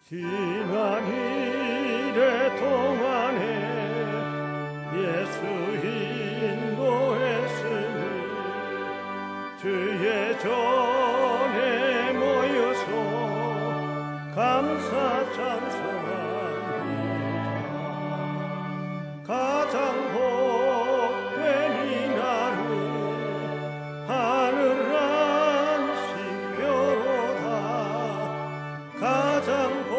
지난 일의 동안에 예수 인도했으니 주의 전에 모여서 감사 찬송합니다. 가장 복된 이날은 하늘 안식교로다. 가장 복된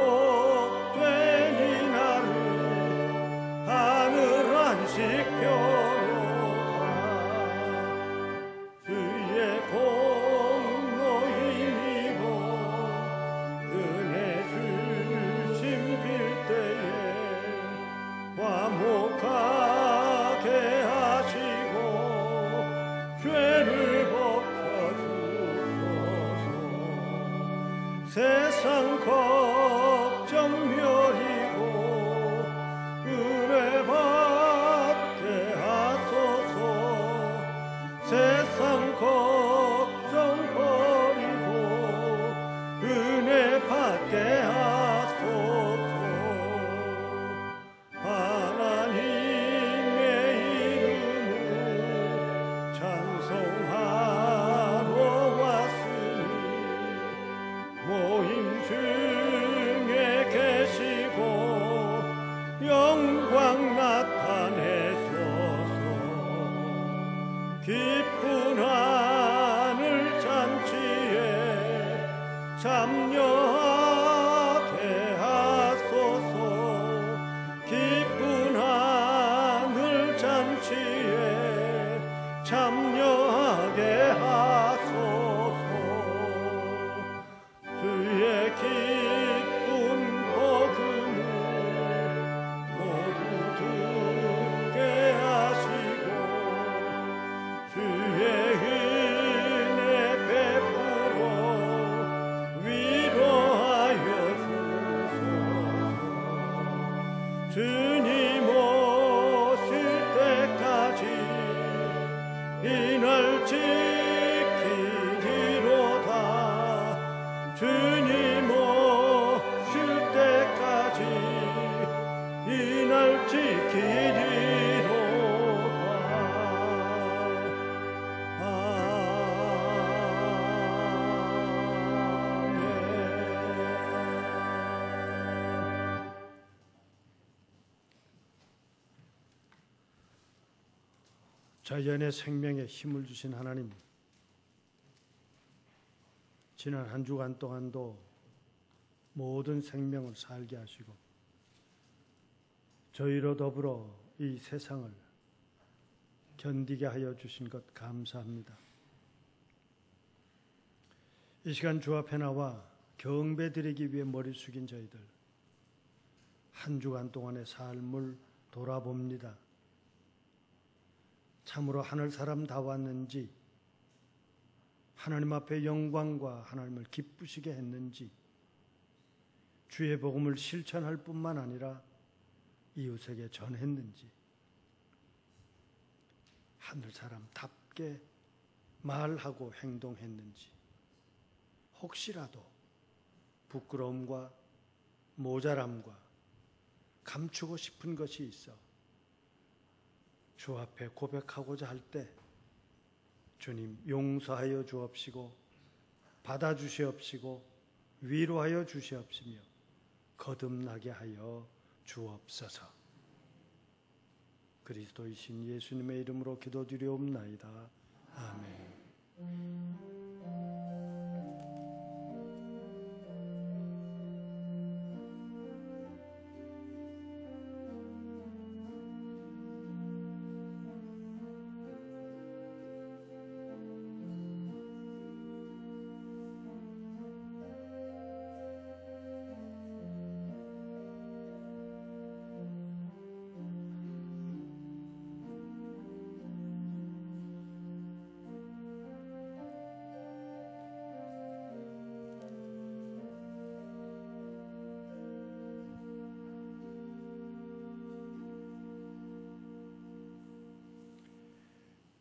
이날은 하늘 안식교로다. 주의 공로 힘입어 은혜 주심 빌 때에 화목하게 하시고 죄를 벗겨주소서. 세상 걱정 멸이고 은혜 받게 하소서. 세상 걱정 버리고 은혜 받게 하소서. 하나님의 이름을 찬송하러 왔으니 모임 중에 계시고 영광 나타내소서. 기쁜 하늘 잔치에 참여하게 하소서. 기쁜 하늘 잔치에 참여하게 하소서. 주의 기쁜 복음을 모두 듣게 하시고 주의 은혜 베풀어 위로하여 주소서. 주님 오실 때까지 이날 지키리로다. 주님 오실 때까지 이날 지키리로다. 자연의 생명에 힘을 주신 하나님, 지난 한 주간 동안도 모든 생명을 살게 하시고 저희로 더불어 이 세상을 견디게 하여 주신 것 감사합니다. 이 시간 주 앞에 나와 경배드리기 위해 머리 숙인 저희들, 한 주간 동안의 삶을 돌아봅니다. 참으로 하늘 사람 다 왔는지, 하나님 앞에 영광과 하나님을 기쁘시게 했는지, 주의 복음을 실천할 뿐만 아니라 이웃에게 전했는지, 하늘 사람답게 말하고 행동했는지, 혹시라도 부끄러움과 모자람과 감추고 싶은 것이 있어 주 앞에 고백하고자 할 때 주님 용서하여 주옵시고 받아주시옵시고 위로하여 주시옵시며 거듭나게 하여 주옵소서. 그리스도이신 예수님의 이름으로 기도드리옵나이다. 아멘.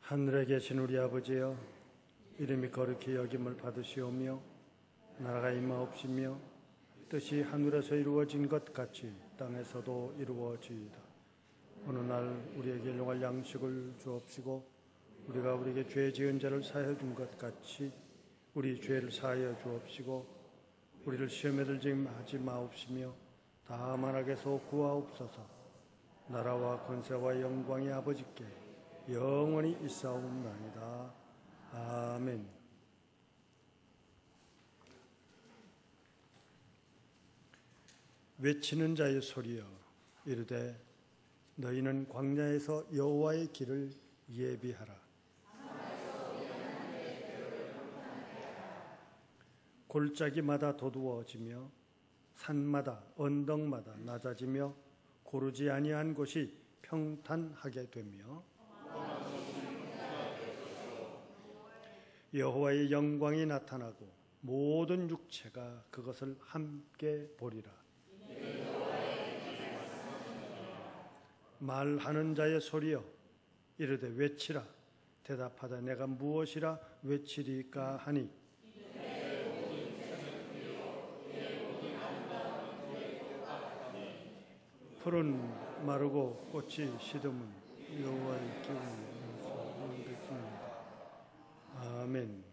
하늘에 계신 우리 아버지여, 이름이 거룩히 여김을 받으시오며 나라가 임하옵시며 뜻이 하늘에서 이루어진 것 같이 땅에서도 이루어지이다. 어느 날 우리에게 일용할 양식을 주옵시고 우리가 우리에게 죄 지은 자를 사하여 준 것 같이 우리 죄를 사하여 주옵시고 우리를 시험에 들지 하지 마옵시며 다만 악에서 구하옵소서. 나라와 권세와 영광이 아버지께 영원히 있사옵나이다. 아멘. 외치는 자의 소리여 이르되 너희는 광야에서 여호와의 길을 예비하라. 골짜기마다 도두어지며 산마다 언덕마다 낮아지며 고르지 아니한 곳이 평탄하게 되며 여호와의 영광이 나타나고 모든 육체가 그것을 함께 보리라. 말하는 자의 소리여 이르되 외치라. 대답하되 내가 무엇이라 외치리까 하니 풀은 마르고 꽃이 시듬은 여호와의 기운이 있습니다. 아멘.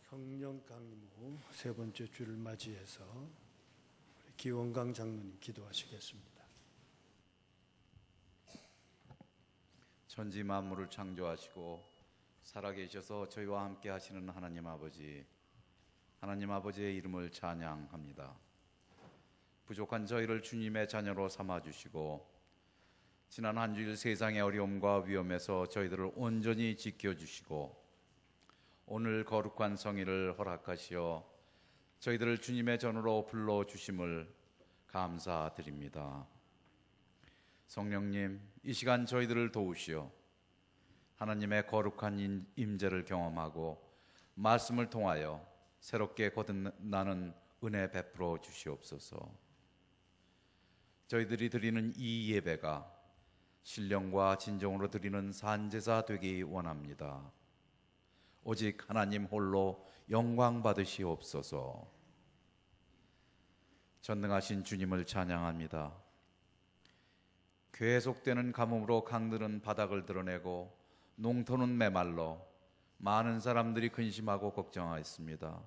성령 강림 후 세 번째 주를 맞이해서 기원강 장로님 기도하시겠습니다. 천지 만물을 창조하시고 살아계셔서 저희와 함께 하시는 하나님 아버지의 이름을 찬양합니다. 부족한 저희를 주님의 자녀로 삼아주시고 지난 한 주일 세상의 어려움과 위험에서 저희들을 온전히 지켜주시고 오늘 거룩한 성일을 허락하시어 저희들을 주님의 전으로 불러주심을 감사드립니다. 성령님, 이 시간 저희들을 도우시어 하나님의 거룩한 임재를 경험하고 말씀을 통하여 새롭게 거듭나는 은혜 베풀어 주시옵소서. 저희들이 드리는 이 예배가 신령과 진정으로 드리는 산제사 되기 원합니다. 오직 하나님 홀로 영광 받으시옵소서. 전능하신 주님을 찬양합니다. 계속되는 가뭄으로 강들은 바닥을 드러내고 농토는 메말라 많은 사람들이 근심하고 걱정하였습니다.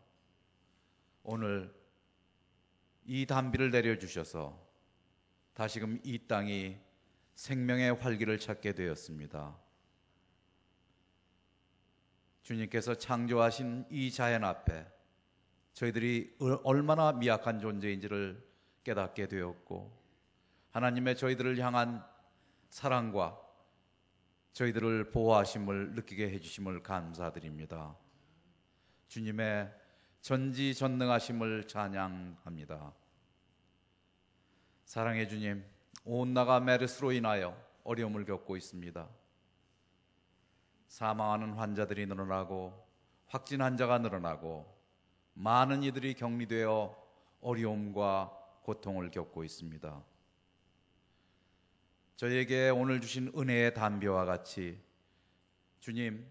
오늘 이 단비를 내려주셔서 다시금 이 땅이 생명의 활기를 찾게 되었습니다. 주님께서 창조하신 이 자연 앞에 저희들이 얼마나 미약한 존재인지를 깨닫게 되었고, 하나님의 저희들을 향한 사랑과 저희들을 보호하심을 느끼게 해주심을 감사드립니다. 주님의 전지전능하심을 찬양합니다. 사랑의 주님, 온 나라 메르스로 인하여 어려움을 겪고 있습니다. 사망하는 환자들이 늘어나고 확진 환자가 늘어나고 많은 이들이 격리되어 어려움과 고통을 겪고 있습니다. 저희에게 오늘 주신 은혜의 담비와 같이 주님,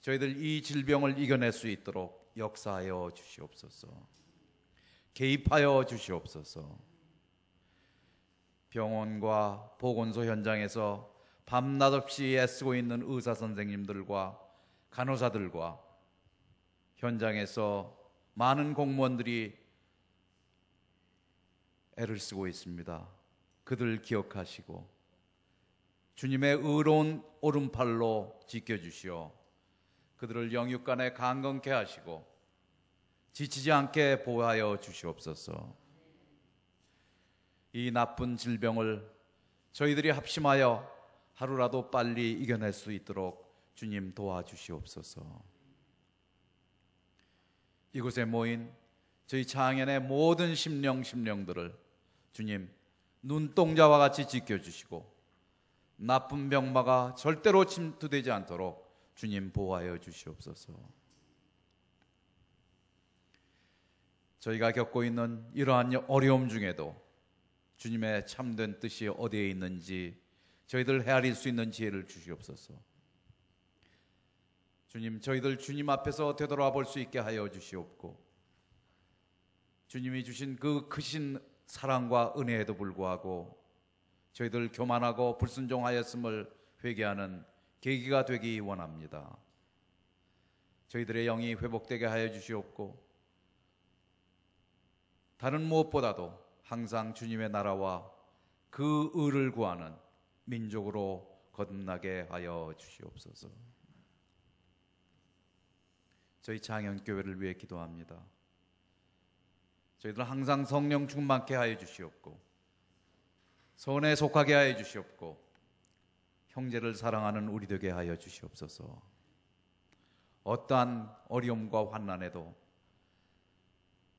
저희들 이 질병을 이겨낼 수 있도록 역사하여 주시옵소서. 개입하여 주시옵소서. 병원과 보건소 현장에서 밤낮 없이 애쓰고 있는 의사 선생님들과 간호사들과 현장에서 많은 공무원들이 애를 쓰고 있습니다. 그들 기억하시고 주님의 의로운 오른팔로 지켜주시어 그들을 영육간에 강건케 하시고 지치지 않게 보호하여 주시옵소서. 이 나쁜 질병을 저희들이 합심하여 하루라도 빨리 이겨낼 수 있도록 주님 도와주시옵소서. 이곳에 모인 저희 창현의 모든 심령들을 주님 눈동자와 같이 지켜주시고 나쁜 병마가 절대로 침투되지 않도록 주님 보호하여 주시옵소서. 저희가 겪고 있는 이러한 어려움 중에도 주님의 참된 뜻이 어디에 있는지 저희들 헤아릴 수 있는 지혜를 주시옵소서. 주님, 저희들 주님 앞에서 되돌아볼 수 있게 하여 주시옵고 주님이 주신 그 크신 사랑과 은혜에도 불구하고 저희들 교만하고 불순종하였음을 회개하는 계기가 되기 원합니다. 저희들의 영이 회복되게 하여 주시옵고 다른 무엇보다도 항상 주님의 나라와 그 의를 구하는 민족으로 거듭나게 하여 주시옵소서. 저희 창현교회를 위해 기도합니다. 저희들은 항상 성령 충만케 하여 주시옵고 선에 속하게 하여 주시옵고 형제를 사랑하는 우리 되게 하여 주시옵소서. 어떠한 어려움과 환난에도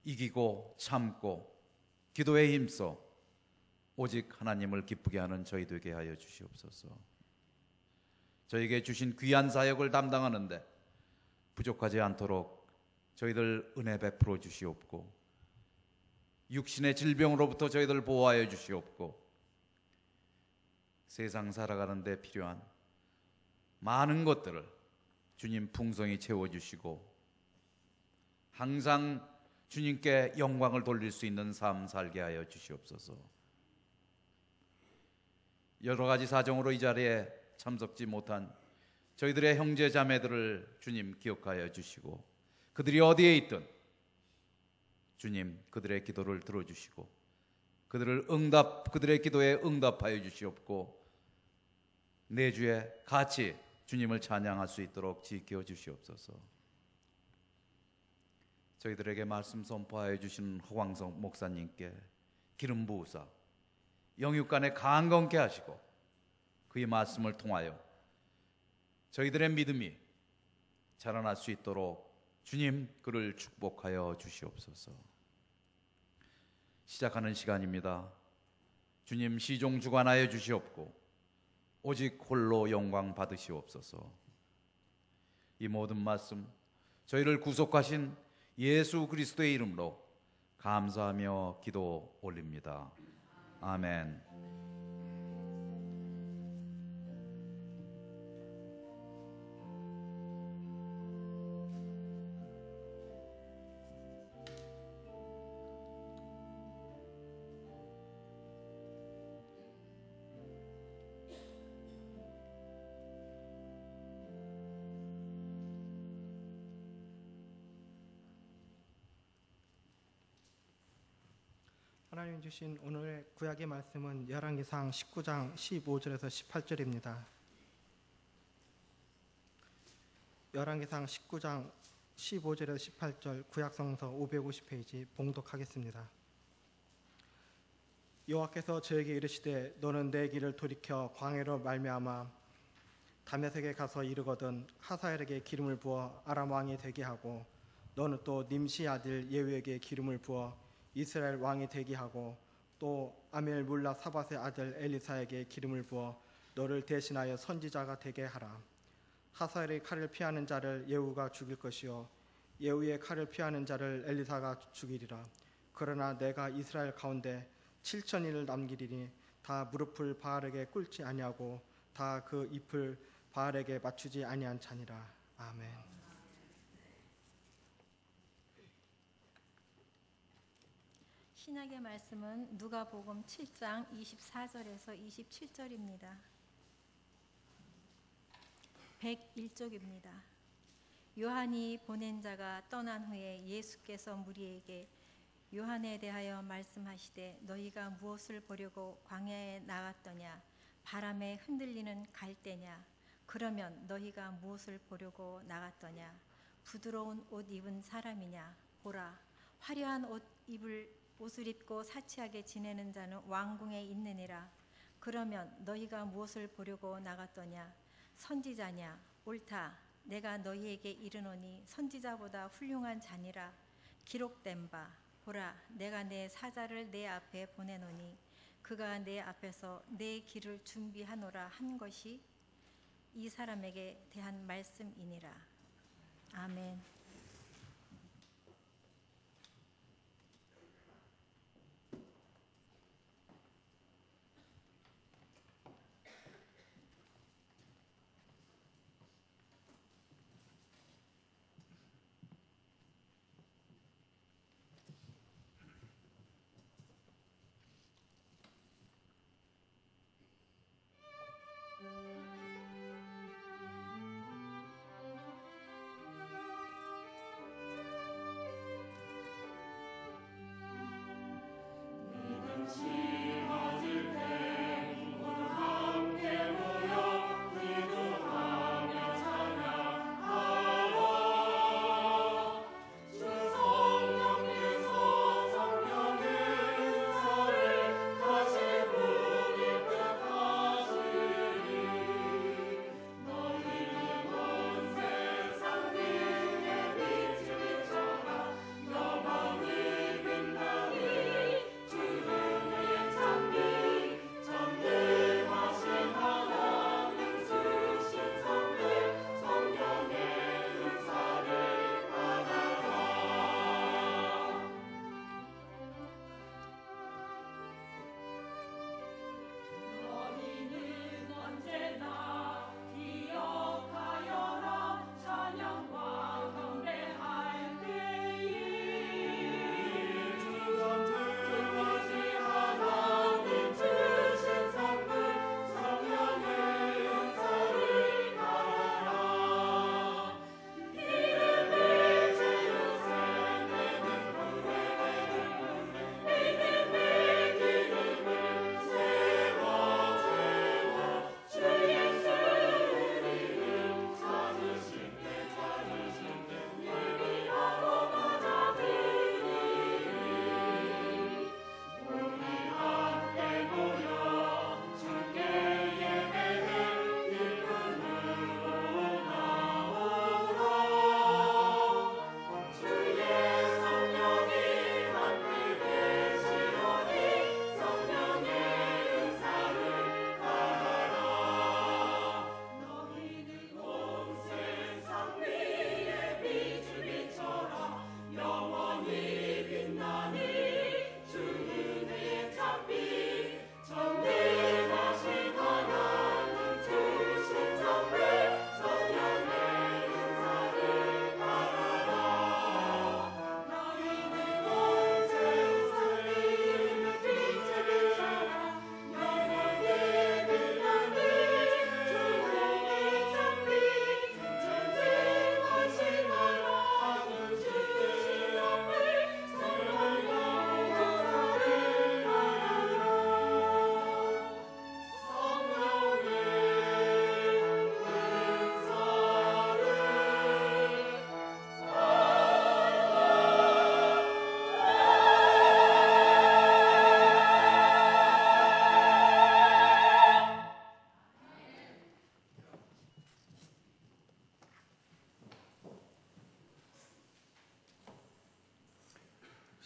이기고 참고 기도에 힘써 오직 하나님을 기쁘게 하는 저희 되게 하여 주시옵소서. 저에게 주신 귀한 사역을 담당하는데 부족하지 않도록 저희들 은혜 베풀어 주시옵고 육신의 질병으로부터 저희들 보호하여 주시옵고 세상 살아가는 데 필요한 많은 것들을 주님 풍성히 채워주시고 항상 주님께 영광을 돌릴 수 있는 삶 살게 하여 주시옵소서. 여러 가지 사정으로 이 자리에 참석지 못한 저희들의 형제 자매들을 주님 기억하여 주시고 그들이 어디에 있든 주님 그들의 기도를 들어주시고 그들의 기도에 응답하여 주시옵고 내주에 같이 주님을 찬양할 수 있도록 지켜 주시옵소서. 저희들에게 말씀 선포하여 주신 허광성 목사님께 기름 부으사 영육간에 강건케 하시고 그의 말씀을 통하여 저희들의 믿음이 자라날 수 있도록 주님 그를 축복하여 주시옵소서. 시작하는 시간입니다. 주님 시종 주관하여 주시옵고 오직 홀로 영광 받으시옵소서. 이 모든 말씀 저희를 구속하신 예수 그리스도의 이름으로 감사하며 기도 올립니다. 아멘. 하나님 주신 오늘의 구약의 말씀은 열왕기상 19장 15절에서 18절입니다. 열왕기상 19장 15절에서 18절 구약성서 550페이지 봉독하겠습니다. 여호와께서 저에게 이르시되 너는 내 길을 돌이켜 광야로 말미암아 다메섹에 가서 이르거든 하사엘에게 기름을 부어 아람 왕이 되게 하고 너는 또 님시 아들 예후에게 기름을 부어 이스라엘 왕이 되게 하고 또 아멜물라 사밧의 아들 엘리사에게 기름을 부어 너를 대신하여 선지자가 되게 하라. 하사엘의 칼을 피하는 자를 예후가 죽일 것이요 예후의 칼을 피하는 자를 엘리사가 죽이리라. 그러나 내가 이스라엘 가운데 7,000인을 남기리니 다 무릎을 바알에게 꿇지 아니하고 다 그 잎을 바알에게 맞추지 아니한 자니라. 아멘. 신약의 말씀은 누가복음 7장 24절에서 27절입니다. 101쪽입니다. 요한이 보낸 자가 떠난 후에 예수께서 무리에게 요한에 대하여 말씀하시되 너희가 무엇을 보려고 광야에 나갔더냐? 바람에 흔들리는 갈대냐? 그러면 너희가 무엇을 보려고 나갔더냐? 부드러운 옷 입은 사람이냐? 보라, 화려한 옷을 입고 사치하게 지내는 자는 왕궁에 있느니라. 그러면 너희가 무엇을 보려고 나갔더냐? 선지자냐? 옳다. 내가 너희에게 이르노니 선지자보다 훌륭한 자니라. 기록된 바 보라, 내가 내 사자를 내 앞에 보내노니 그가 내 앞에서 내 길을 준비하노라 한 것이 이 사람에게 대한 말씀이니라. 아멘.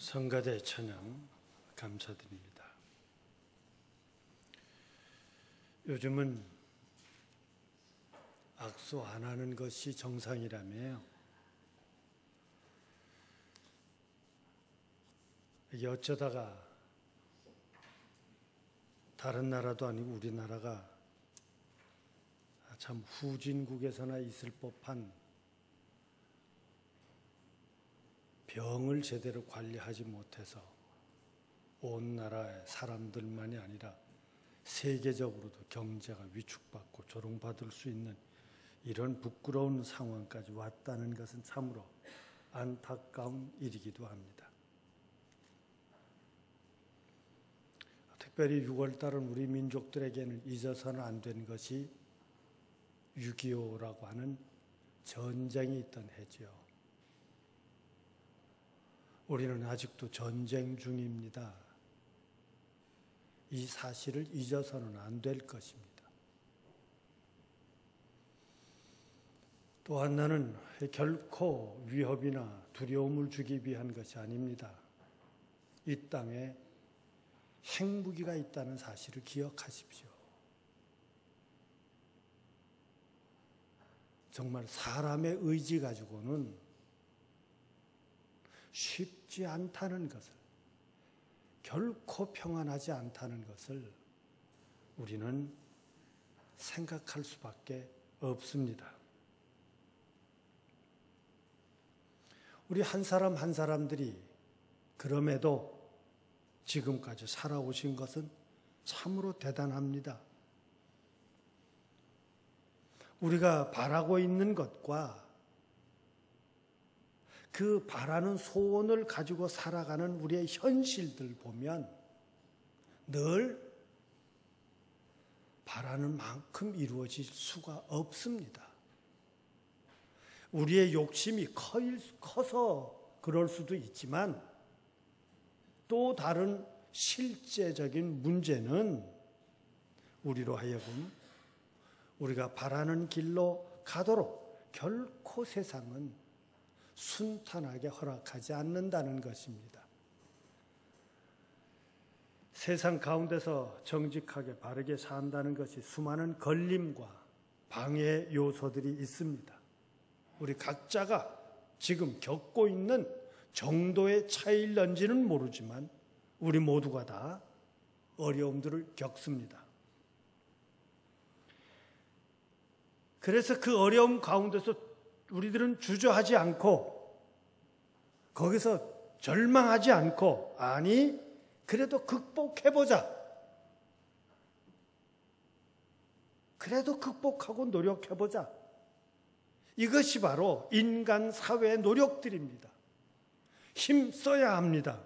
성가대 찬양 감사드립니다. 요즘은 악수 안 하는 것이 정상이라며요. 이게 어쩌다가 다른 나라도 아니고 우리나라가 참 후진국에서나 있을 법한 병을 제대로 관리하지 못해서 온 나라의 사람들만이 아니라 세계적으로도 경제가 위축받고 조롱받을 수 있는 이런 부끄러운 상황까지 왔다는 것은 참으로 안타까운 일이기도 합니다. 특별히 6월달은 우리 민족들에게는 잊어서는 안 된 것이 6.25라고 하는 전쟁이 있던 해지요. 우리는 아직도 전쟁 중입니다. 이 사실을 잊어서는 안 될 것입니다. 또한 나는 결코 위협이나 두려움을 주기 위한 것이 아닙니다. 이 땅에 핵무기가 있다는 사실을 기억하십시오. 정말 사람의 의지 가지고는 쉽지 않다는 것을, 결코 평안하지 않다는 것을 우리는 생각할 수밖에 없습니다. 우리 한 사람 한 사람들이 그럼에도 지금까지 살아오신 것은 참으로 대단합니다. 우리가 바라고 있는 것과 그 바라는 소원을 가지고 살아가는 우리의 현실들 보면 늘 바라는 만큼 이루어질 수가 없습니다. 우리의 욕심이 커서 그럴 수도 있지만 또 다른 실제적인 문제는 우리로 하여금 우리가 바라는 길로 가도록 결코 세상은 순탄하게 허락하지 않는다는 것입니다. 세상 가운데서 정직하게 바르게 산다는 것이 수많은 걸림과 방해 요소들이 있습니다. 우리 각자가 지금 겪고 있는 정도의 차이일런지는 모르지만 우리 모두가 다 어려움들을 겪습니다. 그래서 그 어려움 가운데서 우리들은 주저하지 않고 거기서 절망하지 않고 아니 그래도 극복해보자. 그래도 극복하고 노력해보자. 이것이 바로 인간 사회의 노력들입니다. 힘써야 합니다.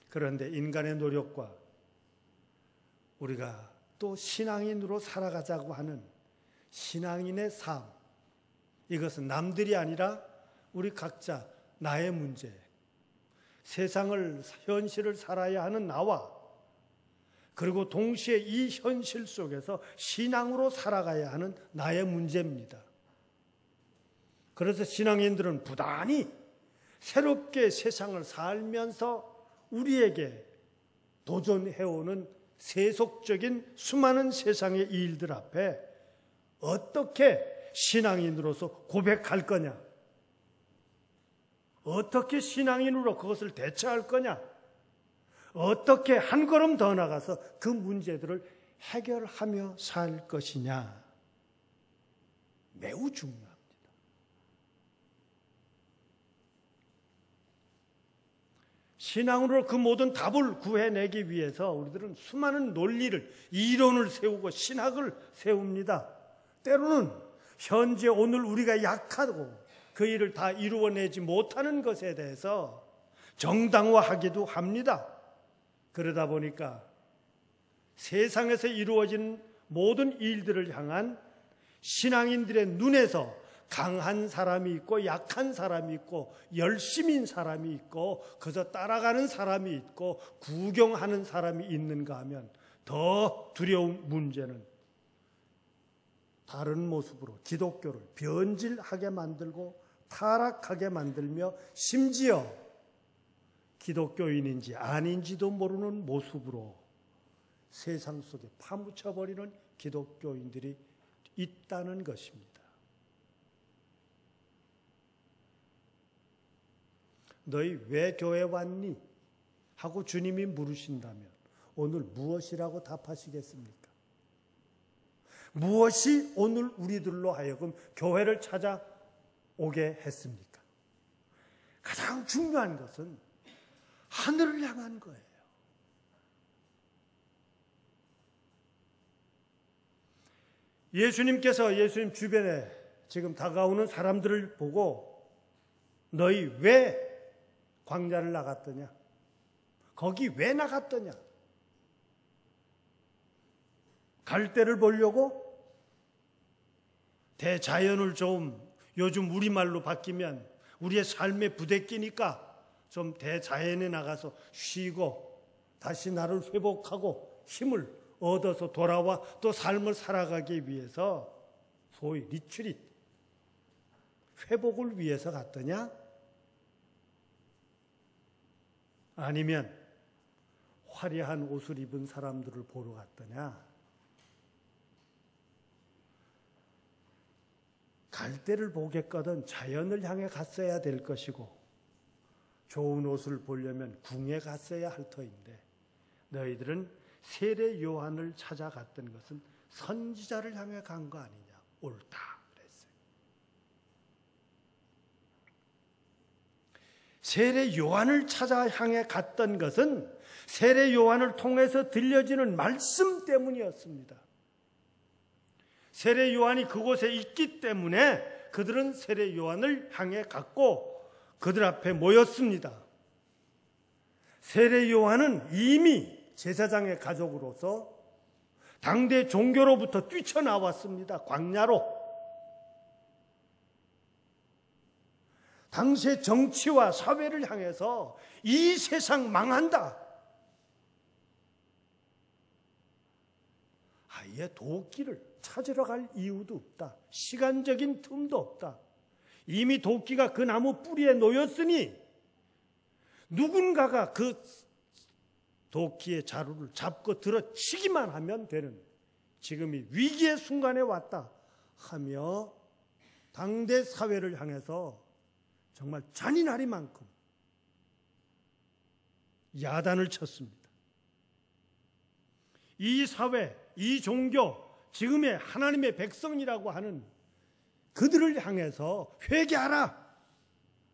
그런데 인간의 노력과 우리가 또 신앙인으로 살아가자고 하는 신앙인의 삶, 이것은 남들이 아니라 우리 각자 나의 문제, 세상을 현실을 살아야 하는 나와 그리고 동시에 이 현실 속에서 신앙으로 살아가야 하는 나의 문제입니다. 그래서 신앙인들은 부단히 새롭게 세상을 살면서 우리에게 도전해오는 세속적인 수많은 세상의 일들 앞에 어떻게 신앙인으로서 고백할 거냐, 어떻게 신앙인으로 그것을 대처할 거냐, 어떻게 한 걸음 더 나가서 그 문제들을 해결하며 살 것이냐, 매우 중요합니다. 신앙으로 그 모든 답을 구해내기 위해서 우리들은 수많은 논리를, 이론을 세우고 신학을 세웁니다. 때로는 현재 오늘 우리가 약하고 그 일을 다 이루어내지 못하는 것에 대해서 정당화하기도 합니다. 그러다 보니까 세상에서 이루어지는 모든 일들을 향한 신앙인들의 눈에서 강한 사람이 있고 약한 사람이 있고 열심인 사람이 있고 그저 따라가는 사람이 있고 구경하는 사람이 있는가 하면 더 두려운 문제는 다른 모습으로 기독교를 변질하게 만들고 타락하게 만들며 심지어 기독교인인지 아닌지도 모르는 모습으로 세상 속에 파묻혀버리는 기독교인들이 있다는 것입니다. 너희 왜 교회 왔니? 하고 주님이 물으신다면 오늘 무엇이라고 답하시겠습니까? 무엇이 오늘 우리들로 하여금 교회를 찾아오게 했습니까? 가장 중요한 것은 하늘을 향한 거예요. 예수님께서 예수님 주변에 지금 다가오는 사람들을 보고 너희 왜 광야를 나갔더냐? 거기 왜 나갔더냐? 갈대를 보려고? 대자연을 좀 요즘 우리말로 바뀌면 우리의 삶에 부대끼니까 좀 대자연에 나가서 쉬고 다시 나를 회복하고 힘을 얻어서 돌아와 또 삶을 살아가기 위해서 소위 리트릿, 회복을 위해서 갔더냐? 아니면 화려한 옷을 입은 사람들을 보러 갔더냐? 갈대를 보겠거든 자연을 향해 갔어야 될 것이고 좋은 옷을 보려면 궁에 갔어야 할 터인데 너희들은 세례 요한을 찾아갔던 것은 선지자를 향해 간 거 아니냐? 옳다 그랬어요. 세례 요한을 찾아 향해 갔던 것은 세례 요한을 통해서 들려지는 말씀 때문이었습니다. 세례 요한이 그곳에 있기 때문에 그들은 세례 요한을 향해 갔고 그들 앞에 모였습니다. 세례 요한은 이미 제사장의 가족으로서 당대 종교로부터 뛰쳐나왔습니다. 광야로. 당시의 정치와 사회를 향해서 이 세상 망한다. 아예 도끼를 찾으러 갈 이유도 없다. 시간적인 틈도 없다. 이미 도끼가 그 나무 뿌리에 놓였으니 누군가가 그 도끼의 자루를 잡고 들어치기만 하면 되는 지금이 위기의 순간에 왔다 하며 당대 사회를 향해서 정말 잔인하리만큼 야단을 쳤습니다. 이 사회, 이 종교, 지금의 하나님의 백성이라고 하는 그들을 향해서 회개하라.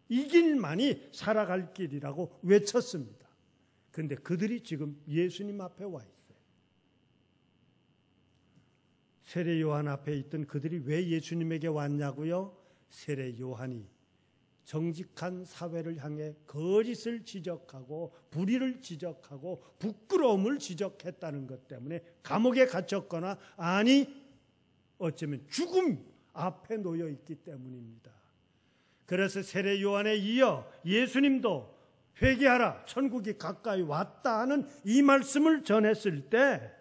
이 길만이 살아갈 길이라고 외쳤습니다. 그런데 그들이 지금 예수님 앞에 와 있어요. 세례 요한 앞에 있던 그들이 왜 예수님에게 왔냐고요? 세례 요한이 정직한 사회를 향해 거짓을 지적하고 불의를 지적하고 부끄러움을 지적했다는 것 때문에 감옥에 갇혔거나 아니 어쩌면 죽음 앞에 놓여 있기 때문입니다. 그래서 세례 요한에 이어 예수님도 회개하라 천국이 가까이 왔다 하는 이 말씀을 전했을 때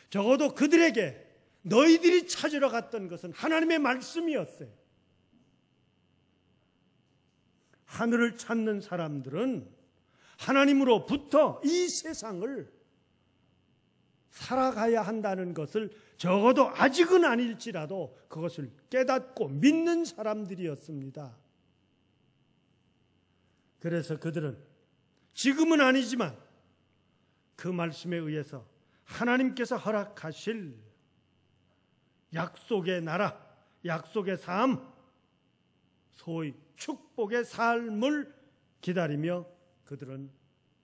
적어도 그들에게 너희들이 찾으러 갔던 것은 하나님의 말씀이었어요. 하늘을 찾는 사람들은 하나님으로부터 이 세상을 살아가야 한다는 것을 적어도 아직은 아닐지라도 그것을 깨닫고 믿는 사람들이었습니다. 그래서 그들은 지금은 아니지만 그 말씀에 의해서 하나님께서 허락하실 약속의 나라, 약속의 삶, 소위 축복의 삶을 기다리며 그들은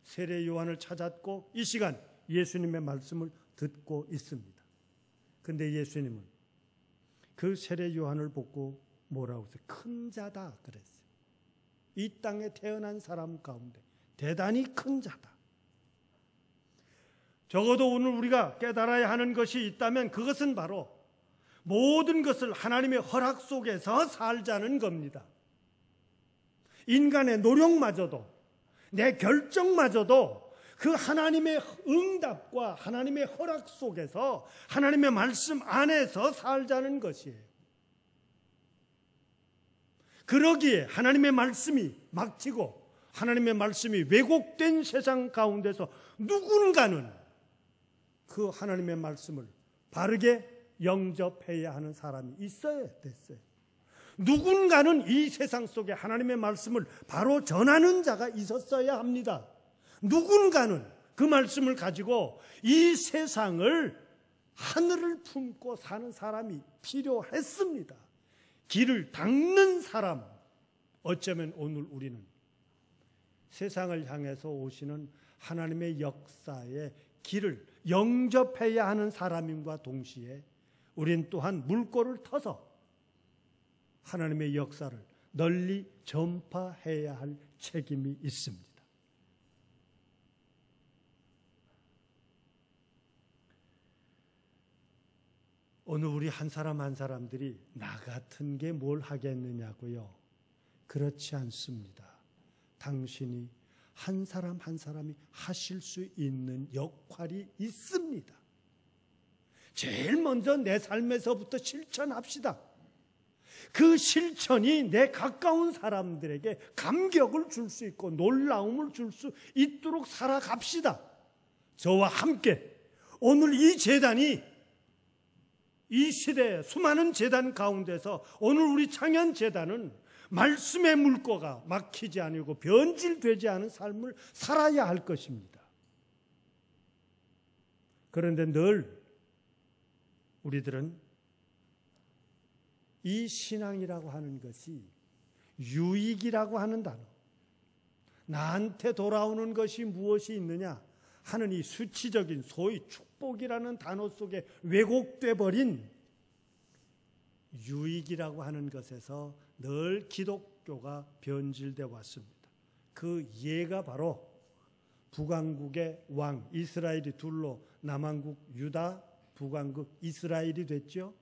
세례 요한을 찾았고 이 시간 예수님의 말씀을 듣고 있습니다. 그런데 예수님은 그 세례 요한을 보고 뭐라고 했어요? 큰 자다 그랬어요. 이 땅에 태어난 사람 가운데 대단히 큰 자다. 적어도 오늘 우리가 깨달아야 하는 것이 있다면 그것은 바로 모든 것을 하나님의 허락 속에서 살자는 겁니다. 인간의 노력마저도 내 결정마저도 그 하나님의 응답과 하나님의 허락 속에서 하나님의 말씀 안에서 살자는 것이에요. 그러기에 하나님의 말씀이 막히고 하나님의 말씀이 왜곡된 세상 가운데서 누군가는 그 하나님의 말씀을 바르게 영접해야 하는 사람이 있어야 됐어요. 누군가는 이 세상 속에 하나님의 말씀을 바로 전하는 자가 있었어야 합니다. 누군가는 그 말씀을 가지고 이 세상을 하늘을 품고 사는 사람이 필요했습니다. 길을 닦는 사람. 어쩌면 오늘 우리는 세상을 향해서 오시는 하나님의 역사의 길을 영접해야 하는 사람임과 동시에 우린 또한 물꼬를 터서 하나님의 역사를 널리 전파해야 할 책임이 있습니다. 오늘 우리 한 사람 한 사람들이 나 같은 게 뭘 하겠느냐고요. 그렇지 않습니다. 당신이 한 사람 한 사람이 하실 수 있는 역할이 있습니다. 제일 먼저 내 삶에서부터 실천합시다. 그 실천이 내 가까운 사람들에게 감격을 줄 수 있고 놀라움을 줄 수 있도록 살아갑시다. 저와 함께 오늘 이 제단이 이 시대의 수많은 제단 가운데서 오늘 우리 창현제단은 말씀의 물꼬가 막히지 않고 변질되지 않은 삶을 살아야 할 것입니다. 그런데 늘 우리들은 이 신앙이라고 하는 것이 유익이라고 하는 단어, 나한테 돌아오는 것이 무엇이 있느냐 하는 이 수치적인 소위 축복이라는 단어 속에 왜곡돼 버린 유익이라고 하는 것에서 늘 기독교가 변질되어 왔습니다. 그 예가 바로 북왕국의 왕 이스라엘이 둘로 남왕국 유다, 북왕국 이스라엘이 됐죠.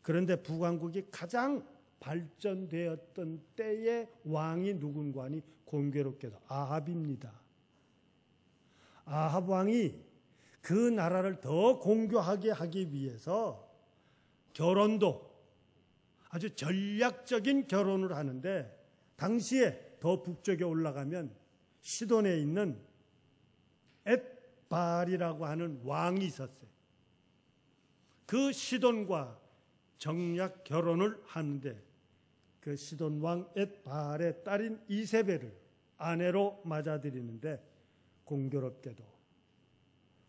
그런데 북왕국이 가장 발전되었던 때의 왕이 누군가 하니 공교롭게도 아합입니다. 아합 왕이 그 나라를 더 공교하게 하기 위해서 결혼도 아주 전략적인 결혼을 하는데, 당시에 더 북쪽에 올라가면 시돈에 있는 엣발이라고 하는 왕이 있었어요. 그 시돈과 정략 결혼을 하는데 그 시돈 왕 엣발의 딸인 이세벨을 아내로 맞아들이는데, 공교롭게도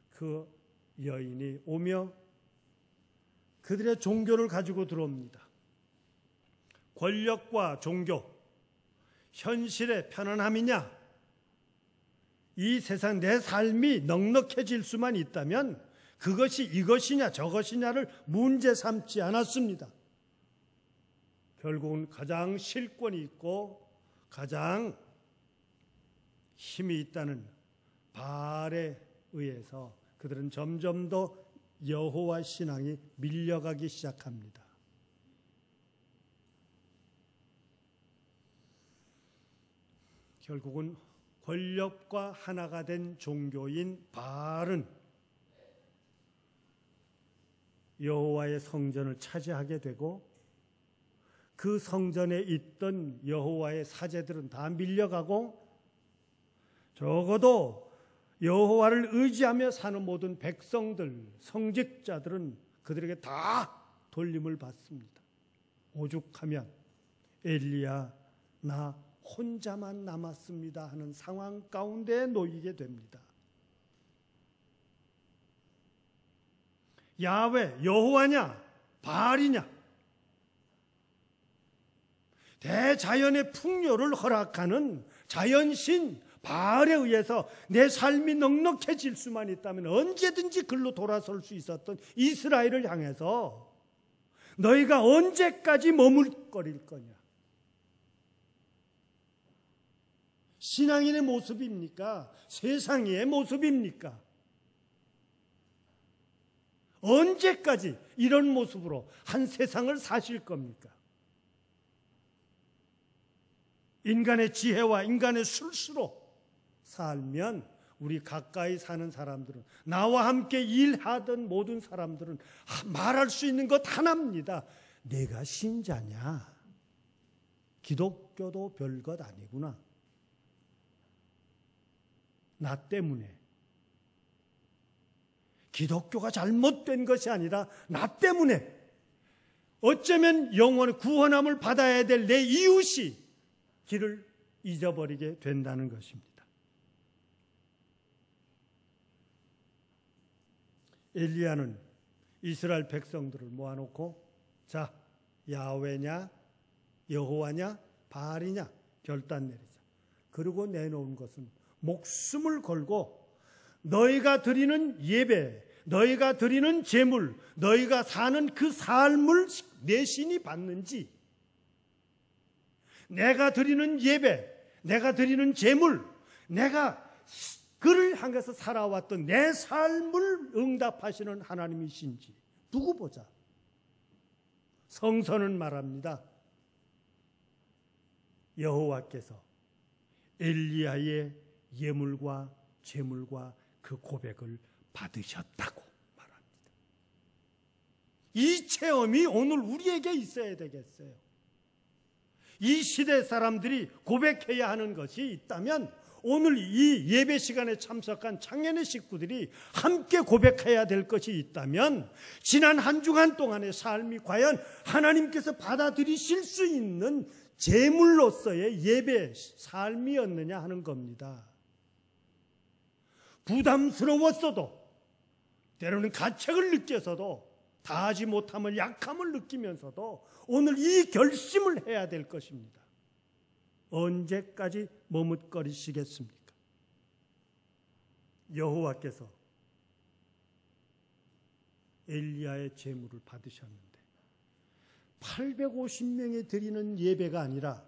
그 여인이 오며 그들의 종교를 가지고 들어옵니다. 권력과 종교, 현실의 편안함이냐, 이 세상 내 삶이 넉넉해질 수만 있다면 그것이 이것이냐 저것이냐를 문제 삼지 않았습니다. 결국은 가장 실권이 있고 가장 힘이 있다는 바알에 의해서 그들은 점점 더 여호와 신앙이 밀려가기 시작합니다. 결국은 권력과 하나가 된 종교인 바알은 여호와의 성전을 차지하게 되고, 그 성전에 있던 여호와의 사제들은 다 밀려가고, 적어도 여호와를 의지하며 사는 모든 백성들, 성직자들은 그들에게 다 돌림을 받습니다. 오죽하면 엘리야 나 혼자만 남았습니다 하는 상황 가운데 놓이게 됩니다. 야훼, 여호와냐 바알이냐, 대자연의 풍요를 허락하는 자연신 바알에 의해서 내 삶이 넉넉해질 수만 있다면 언제든지 글로 돌아설 수 있었던 이스라엘을 향해서 너희가 언제까지 머물거릴 거냐, 신앙인의 모습입니까? 세상의 모습입니까? 언제까지 이런 모습으로 한 세상을 사실 겁니까? 인간의 지혜와 인간의 술수로 살면 우리 가까이 사는 사람들은, 나와 함께 일하던 모든 사람들은 말할 수 있는 것 하나입니다. 내가 신자냐? 기독교도 별것 아니구나. 나 때문에. 기독교가 잘못된 것이 아니라 나 때문에 어쩌면 영원의 구원함을 받아야 될 내 이웃이 길을 잊어버리게 된다는 것입니다. 엘리야는 이스라엘 백성들을 모아놓고 자, 야훼냐 여호와냐 바알이냐 결단 내리자. 그리고 내놓은 것은 목숨을 걸고 너희가 드리는 예배, 너희가 드리는 제물, 너희가 사는 그 삶을 내 신이 받는지, 내가 드리는 예배, 내가 드리는 제물, 내가 그를 향해서 살아왔던 내 삶을 응답하시는 하나님이신지 두고 보자. 성서는 말합니다. 여호와께서 엘리야의 예물과 제물과 그 고백을 받으셨다고 말합니다. 이 체험이 오늘 우리에게 있어야 되겠어요. 이 시대 사람들이 고백해야 하는 것이 있다면 오늘 이 예배 시간에 참석한 창년의 식구들이 함께 고백해야 될 것이 있다면 지난 한 주간 동안의 삶이 과연 하나님께서 받아들이실 수 있는 제물로서의 예배 삶이었느냐 하는 겁니다. 부담스러웠어도 때로는 가책을 느껴서도 다하지 못함을 약함을 느끼면서도 오늘 이 결심을 해야 될 것입니다. 언제까지 머뭇거리시겠습니까? 여호와께서 엘리야의 제물을 받으셨는데 850명이 드리는 예배가 아니라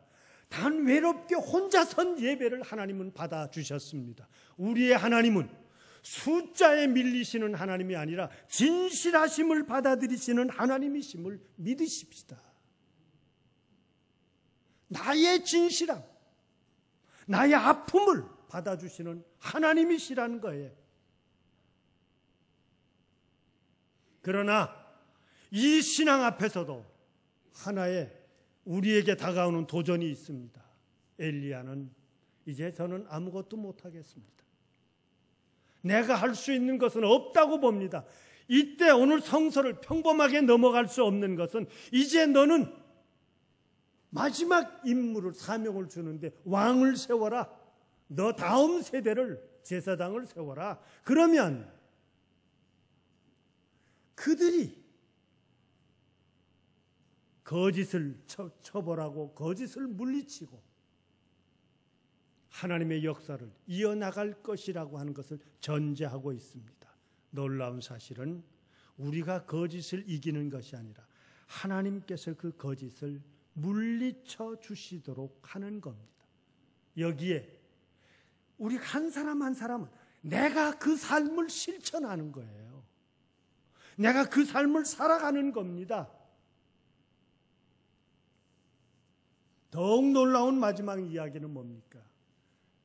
단 외롭게 혼자 선 예배를 하나님은 받아주셨습니다. 우리의 하나님은 숫자에 밀리시는 하나님이 아니라 진실하심을 받아들이시는 하나님이심을 믿으십시다. 나의 진실함, 나의 아픔을 받아주시는 하나님이시라는 거예요. 그러나 이 신앙 앞에서도 하나의 우리에게 다가오는 도전이 있습니다. 엘리야는 이제 저는 아무것도 못하겠습니다. 내가 할 수 있는 것은 없다고 봅니다. 이때 오늘 성서를 평범하게 넘어갈 수 없는 것은 이제 너는 마지막 임무를 사명을 주는데 왕을 세워라. 너 다음 세대를 제사장을 세워라. 그러면 그들이 거짓을 처벌하고 거짓을 물리치고 하나님의 역사를 이어나갈 것이라고 하는 것을 전제하고 있습니다. 놀라운 사실은 우리가 거짓을 이기는 것이 아니라 하나님께서 그 거짓을 물리쳐 주시도록 하는 겁니다. 여기에 우리 한 사람 한 사람은 내가 그 삶을 실천하는 거예요. 내가 그 삶을 살아가는 겁니다. 더욱 놀라운 마지막 이야기는 뭡니까?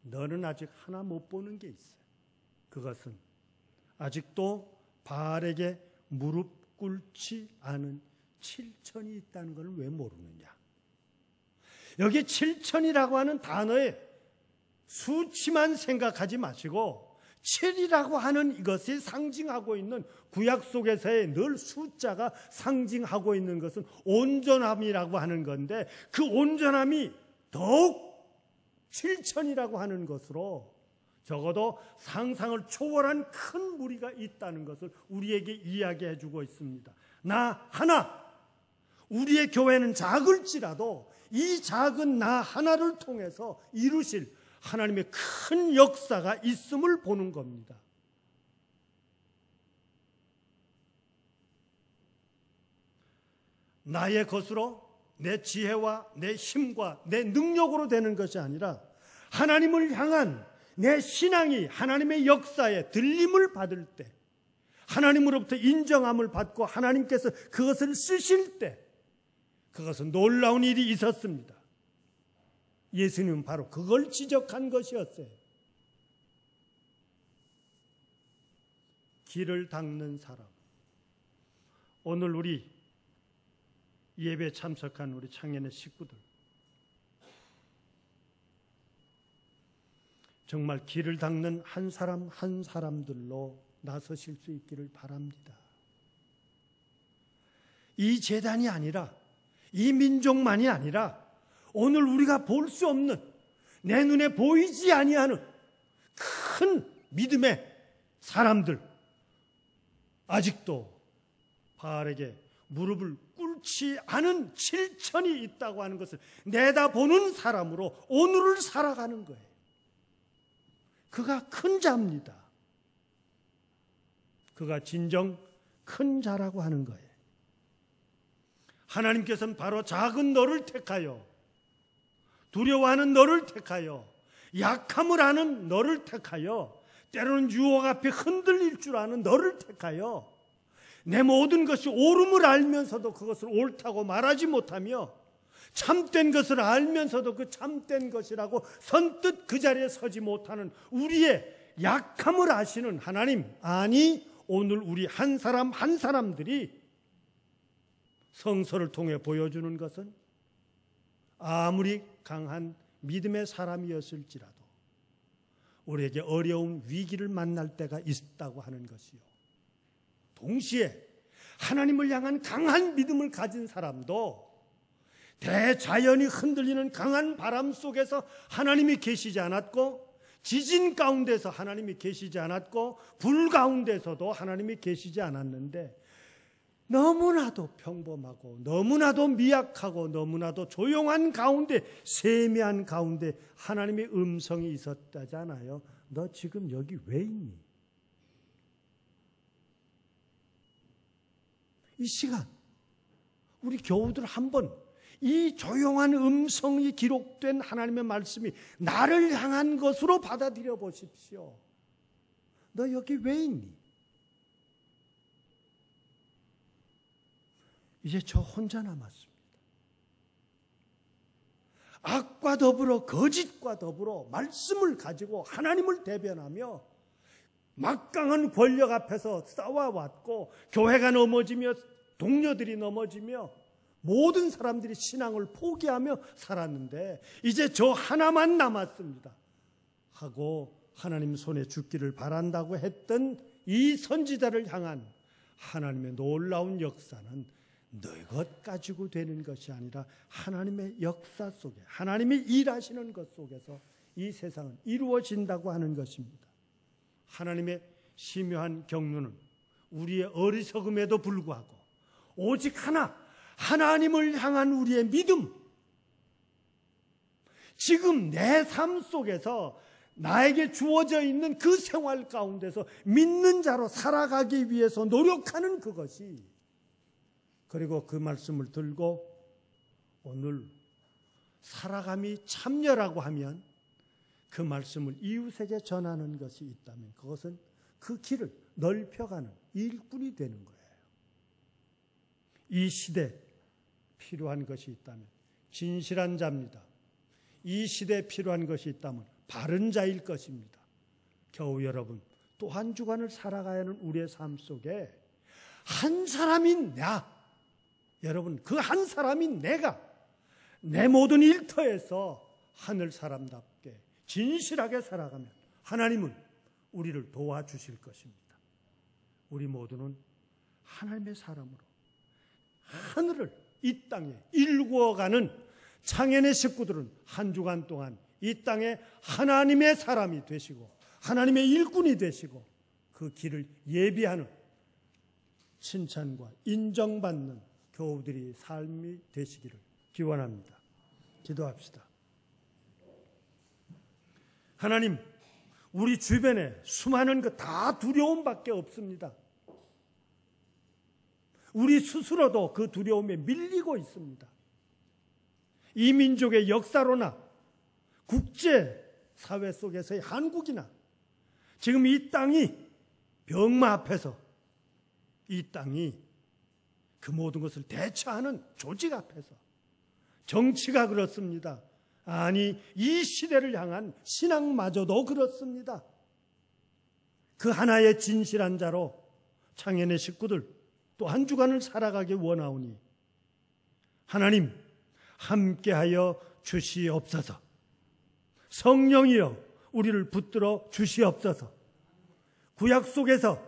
너는 아직 하나 못 보는 게 있어요. 그것은 아직도 바알에게 무릎 꿇지 않은 7천이 있다는 걸 왜 모르느냐? 여기 7천이라고 하는 단어에 수치만 생각하지 마시고 7이라고 하는 이것이 상징하고 있는 구약 속에서의 늘 숫자가 상징하고 있는 것은 온전함이라고 하는 건데 그 온전함이 더욱 7천이라고 하는 것으로 적어도 상상을 초월한 큰 무리가 있다는 것을 우리에게 이야기해 주고 있습니다. 나 하나, 우리의 교회는 작을지라도 이 작은 나 하나를 통해서 이루실 하나님의 큰 역사가 있음을 보는 겁니다. 나의 것으로 내 지혜와 내 힘과 내 능력으로 되는 것이 아니라 하나님을 향한 내 신앙이 하나님의 역사에 들림을 받을 때, 하나님으로부터 인정함을 받고 하나님께서 그것을 쓰실 때 그것은 놀라운 일이 있었습니다. 예수님은 바로 그걸 지적한 것이었어요. 길을 닦는 사람. 오늘 우리 예배 참석한 우리 창년의 식구들, 정말 길을 닦는 한 사람 한 사람들로 나서실 수 있기를 바랍니다. 이 재단이 아니라, 이 민족만이 아니라 오늘 우리가 볼 수 없는, 내 눈에 보이지 아니하는 큰 믿음의 사람들, 아직도 바알에게 무릎을 꿇지 않은 7천이 있다고 하는 것을 내다보는 사람으로 오늘을 살아가는 거예요. 그가 큰 자입니다. 그가 진정 큰 자라고 하는 거예요. 하나님께서는 바로 작은 너를 택하여, 두려워하는 너를 택하여, 약함을 아는 너를 택하여, 때로는 유혹 앞에 흔들릴 줄 아는 너를 택하여, 내 모든 것이 옳음을 알면서도 그것을 옳다고 말하지 못하며, 참된 것을 알면서도 그 참된 것이라고 선뜻 그 자리에 서지 못하는 우리의 약함을 아시는 하나님, 아니 오늘 우리 한 사람 한 사람들이 성서를 통해 보여주는 것은 아무리 강한 믿음의 사람이었을지라도 우리에게 어려운 위기를 만날 때가 있다고 하는 것이요, 동시에 하나님을 향한 강한 믿음을 가진 사람도 대자연이 흔들리는 강한 바람 속에서 하나님이 계시지 않았고, 지진 가운데서 하나님이 계시지 않았고, 불 가운데서도 하나님이 계시지 않았는데, 너무나도 평범하고 너무나도 미약하고 너무나도 조용한 가운데, 세미한 가운데 하나님의 음성이 있었다잖아요. 너 지금 여기 왜 있니? 이 시간 우리 교우들 한번 이 조용한 음성이 기록된 하나님의 말씀이 나를 향한 것으로 받아들여 보십시오. 너 여기 왜 있니? 이제 저 혼자 남았습니다. 악과 더불어 거짓과 더불어 말씀을 가지고 하나님을 대변하며 막강한 권력 앞에서 싸워왔고, 교회가 넘어지며 동료들이 넘어지며 모든 사람들이 신앙을 포기하며 살았는데 이제 저 하나만 남았습니다 하고 하나님 손에 죽기를 바란다고 했던 이 선지자를 향한 하나님의 놀라운 역사는 너 것 가지고 되는 것이 아니라 하나님의 역사 속에, 하나님이 일하시는 것 속에서 이 세상은 이루어진다고 하는 것입니다. 하나님의 심오한 경륜은 우리의 어리석음에도 불구하고 오직 하나님을 향한 우리의 믿음, 지금 내 삶 속에서 나에게 주어져 있는 그 생활 가운데서 믿는 자로 살아가기 위해서 노력하는 그것이, 그리고 그 말씀을 들고 오늘 살아감이 참여라고 하면 그 말씀을 이웃에게 전하는 것이 있다면 그것은 그 길을 넓혀가는 일꾼이 되는 거예요. 이 시대에 필요한 것이 있다면 진실한 자입니다. 이 시대에 필요한 것이 있다면 바른 자일 것입니다. 겨우 여러분, 또 한 주간을 살아가야 하는 우리의 삶 속에 한 사람인 나, 여러분 그 한 사람인 내가 내 모든 일터에서 하늘 사람답게 진실하게 살아가면 하나님은 우리를 도와주실 것입니다. 우리 모두는 하나님의 사람으로 하늘을 이 땅에 일구어가는 창현의 식구들은 한 주간 동안 이 땅에 하나님의 사람이 되시고 하나님의 일꾼이 되시고 그 길을 예비하는 칭찬과 인정받는 교우들이 삶이 되시기를 기원합니다. 기도합시다. 하나님, 우리 주변에 수많은 것 다 두려움밖에 없습니다. 우리 스스로도 그 두려움에 밀리고 있습니다. 이 민족의 역사로나 국제사회 속에서의 한국이나 지금 이 땅이 병마 앞에서, 이 땅이 그 모든 것을 대처하는 조직 앞에서, 정치가 그렇습니다. 아니, 이 시대를 향한 신앙마저도 그렇습니다. 그 하나의 진실한 자로 창현의 식구들 또 한 주간을 살아가기 원하오니 하나님 함께하여 주시옵소서. 성령이여 우리를 붙들어 주시옵소서. 구약 속에서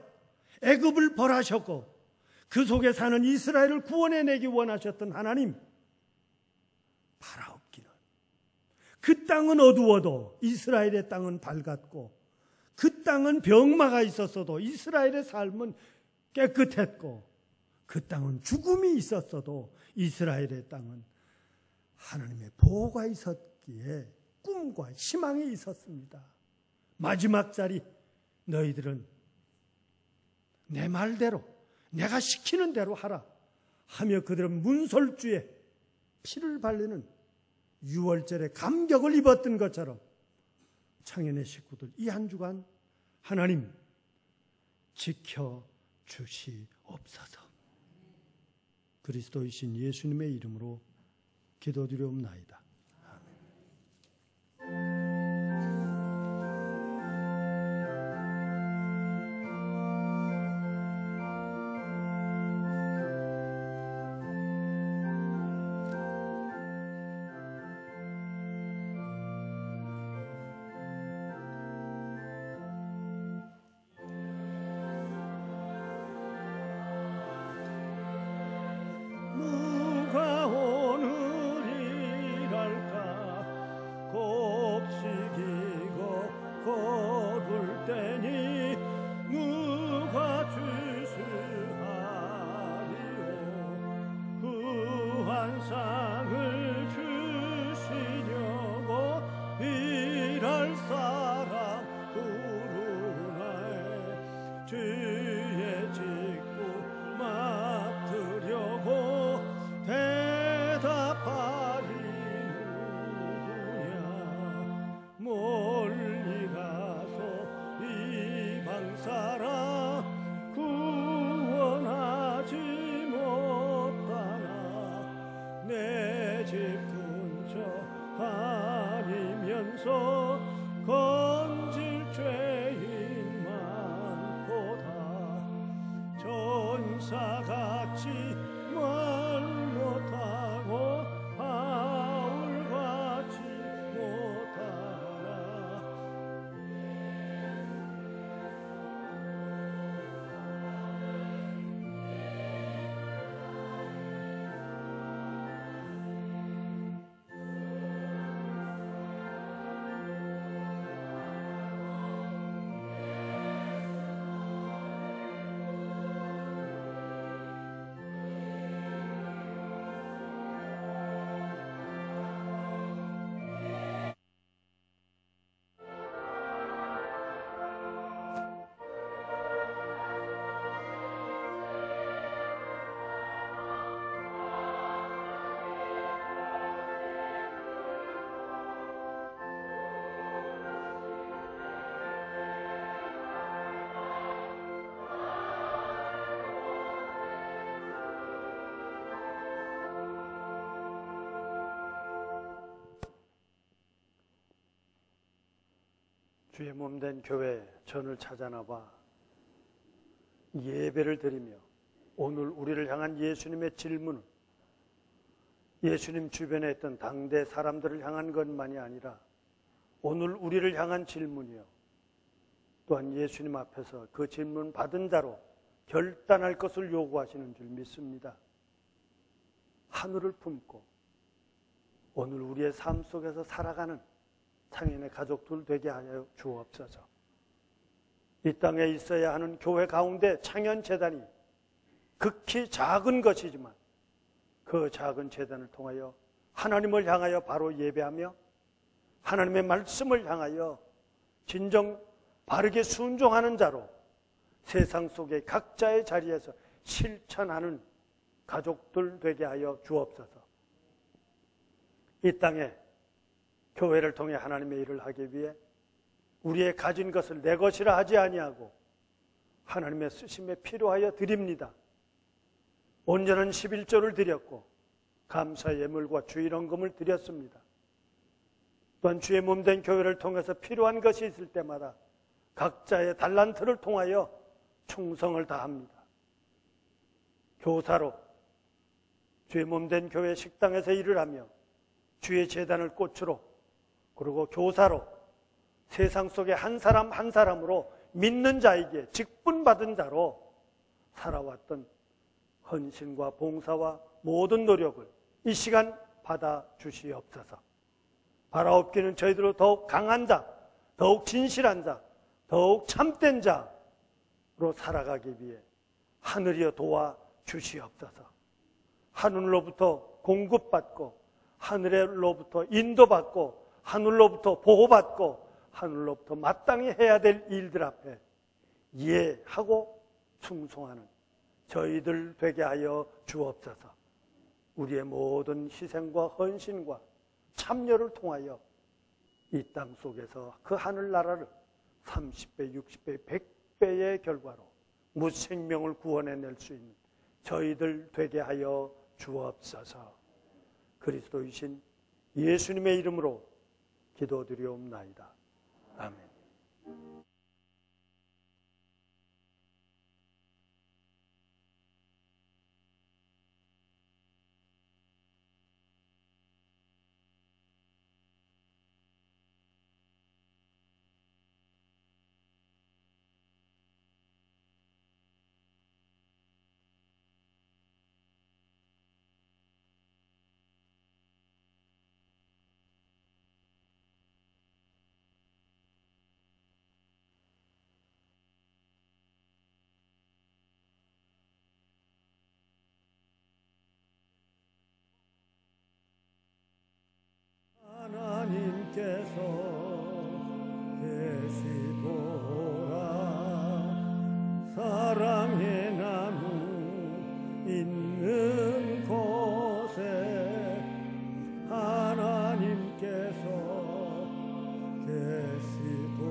애굽을 벌하셨고 그 속에 사는 이스라엘을 구원해내기 원하셨던 하나님, 바라옵기는 그 땅은 어두워도 이스라엘의 땅은 밝았고, 그 땅은 병마가 있었어도 이스라엘의 삶은 깨끗했고, 그 땅은 죽음이 있었어도 이스라엘의 땅은 하나님의 보호가 있었기에 꿈과 희망이 있었습니다. 마지막 자리 너희들은 내 말대로 내가 시키는 대로 하라 하며 그들은 문설주에 피를 바르는 유월절에 감격을 입었던 것처럼 창현의 식구들 이 한 주간 하나님 지켜주시옵소서. 그리스도이신 예수님의 이름으로 기도드리옵나이다. 누가 오늘이랄까 곱시기고 거둘 때니 누가 주수하리요 그 환상을 주시려고 일할 사람 부르나에 주의 직분 맡으려고 대답하리 누구냐 멀리 가서 이방 사람 구원하지 못하나 내 집 근처 다니면서 건질 죄인 많도다 전사같이 말 못하고 바울같이 못하나 주의 몸된 교회 전을 찾아나봐 예배를 드리며 오늘 우리를 향한 예수님의 질문은 예수님 주변에 있던 당대 사람들을 향한 것만이 아니라 오늘 우리를 향한 질문이요 또한 예수님 앞에서 그 질문 받은 자로 결단할 것을 요구하시는 줄 믿습니다. 하늘을 품고 오늘 우리의 삶 속에서 살아가는 창현의 가족들 되게 하여 주옵소서. 이 땅에 있어야 하는 교회 가운데 창현재단이 극히 작은 것이지만 그 작은 재단을 통하여 하나님을 향하여 바로 예배하며 하나님의 말씀을 향하여 진정 바르게 순종하는 자로 세상 속의 각자의 자리에서 실천하는 가족들 되게 하여 주옵소서. 이 땅에 교회를 통해 하나님의 일을 하기 위해 우리의 가진 것을 내 것이라 하지 아니하고 하나님의 쓰심에 필요하여 드립니다. 온전한 11조를 드렸고 감사 예물과 주일헌금을 드렸습니다. 또한 주의 몸된 교회를 통해서 필요한 것이 있을 때마다 각자의 달란트를 통하여 충성을 다합니다. 교사로 주의 몸된 교회 식당에서 일을 하며 주의 제단을 꽃으로 그리고 교사로 세상 속에 한 사람 한 사람으로 믿는 자에게 직분받은 자로 살아왔던 헌신과 봉사와 모든 노력을 이 시간 받아 주시옵소서. 바라옵기는 저희들로 더욱 강한 자, 더욱 진실한 자, 더욱 참된 자로 살아가기 위해 하늘이여 도와 주시옵소서. 하늘로부터 공급받고 하늘로부터 인도받고 하늘로부터 보호받고 하늘로부터 마땅히 해야 될 일들 앞에 이해하고 충성하는 저희들 되게 하여 주옵소서. 우리의 모든 희생과 헌신과 참여를 통하여 이 땅 속에서 그 하늘나라를 30배, 60배, 100배의 결과로 무생명을 구원해낼 수 있는 저희들 되게 하여 주옵소서. 그리스도이신 예수님의 이름으로 기도드리옵나이다. 아멘. 하나님께서 계시도다. 사랑의 나무 있는 곳에 하나님께서 계시도다.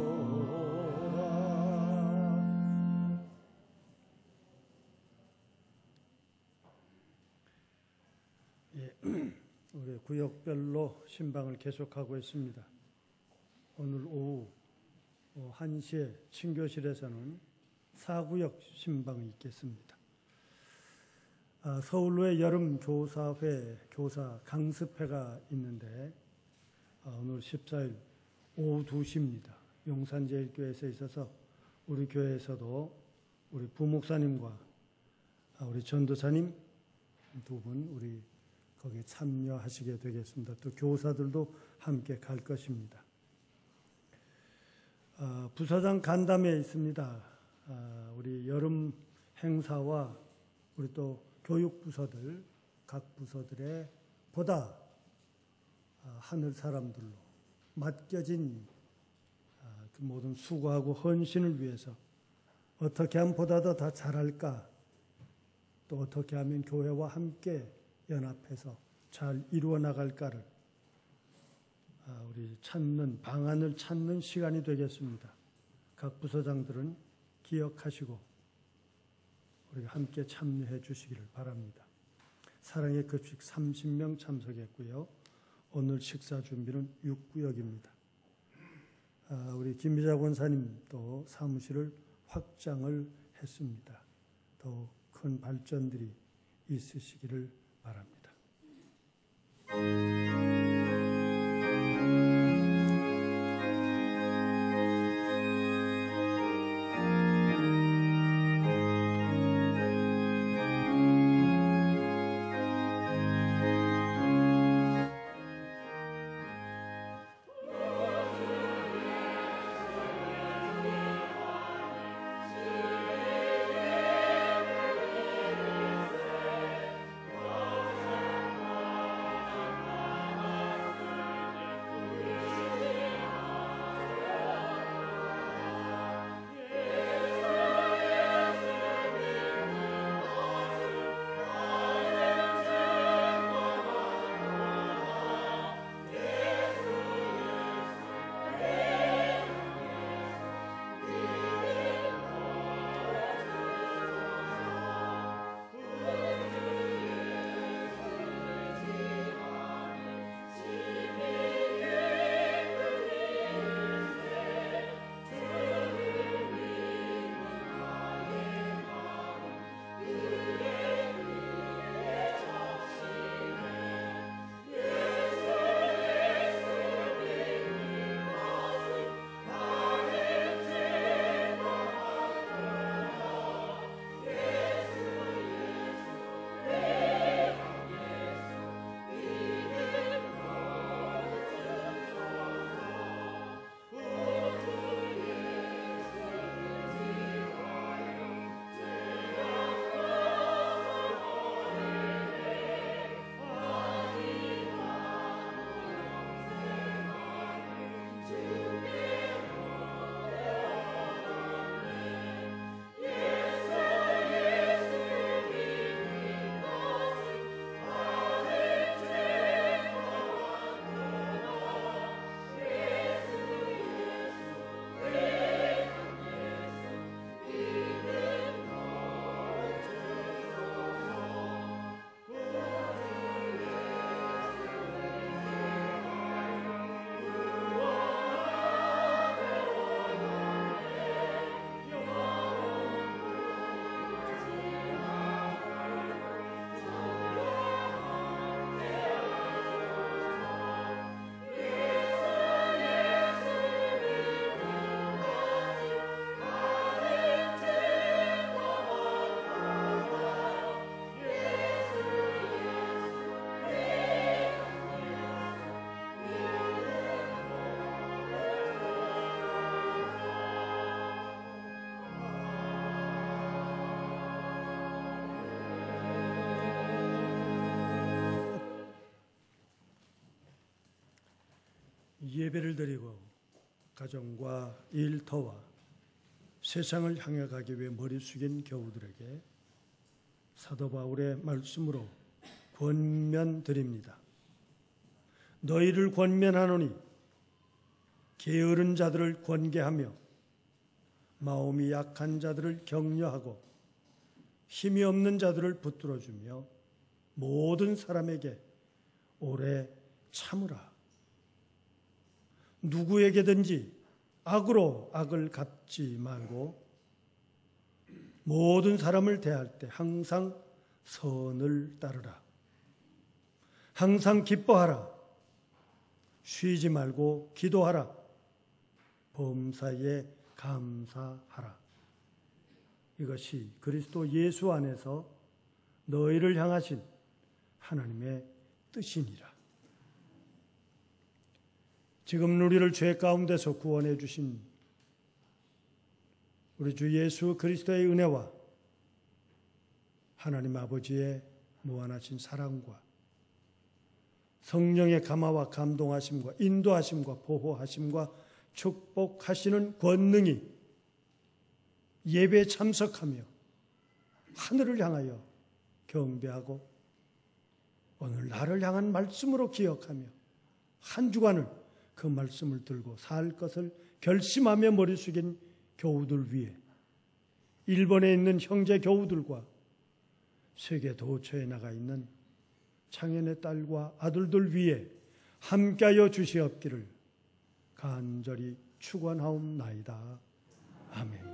우리 구역별로 신방을 계속하고 있습니다. 오늘 오후 1시에 친교실에서는 4구역 신방이 있겠습니다. 서울로의 여름 교사회, 교사 강습회가 있는데 오늘 14일 오후 2시입니다. 용산제일교회에서 있어서 우리 교회에서도 우리 부목사님과 우리 전도사님 두 분 우리 거기에 참여하시게 되겠습니다. 또 교사들도 함께 갈 것입니다. 부사장 간담회 있습니다. 우리 여름 행사와 우리 또 교육부서들, 각 부서들의 보다 하늘 사람들로 맡겨진 그 모든 수고하고 헌신을 위해서 어떻게 하면 보다 더 잘할까, 또 어떻게 하면 교회와 함께 연합해서 잘 이루어 나갈까를 우리 찾는 방안을 찾는 시간이 되겠습니다. 각 부서장들은 기억하시고 우리가 함께 참여해 주시기를 바랍니다. 사랑의 급식 30명 참석했고요. 오늘 식사 준비는 6구역입니다. 우리 김미자 권사님 또 사무실을 확장을 했습니다. 더 큰 발전들이 있으시기를 바랍니다. 예배를 드리고 가정과 일터와 세상을 향해 가기 위해 머리 숙인 교우들에게 사도 바울의 말씀으로 권면드립니다. 너희를 권면하노니 게으른 자들을 권계하며 마음이 약한 자들을 격려하고 힘이 없는 자들을 붙들어주며 모든 사람에게 오래 참으라. 누구에게든지 악으로 악을 갚지 말고 모든 사람을 대할 때 항상 선을 따르라. 항상 기뻐하라. 쉬지 말고 기도하라. 범사에 감사하라. 이것이 그리스도 예수 안에서 너희를 향하신 하나님의 뜻이니라. 지금 우리를 죄 가운데서 구원해 주신 우리 주 예수 그리스도의 은혜와 하나님 아버지의 무한하신 사랑과 성령의 감화와 감동하심과 인도하심과 보호하심과 축복하시는 권능이 예배에 참석하며 하늘을 향하여 경배하고 오늘 나를 향한 말씀으로 기억하며 한 주간을 그 말씀을 들고 살 것을 결심하며 머리 숙인 교우들 위해 일본에 있는 형제 교우들과 세계 도처에 나가 있는 창현의 딸과 아들들 위해 함께하여 주시옵기를 간절히 축원하옵나이다. 아멘.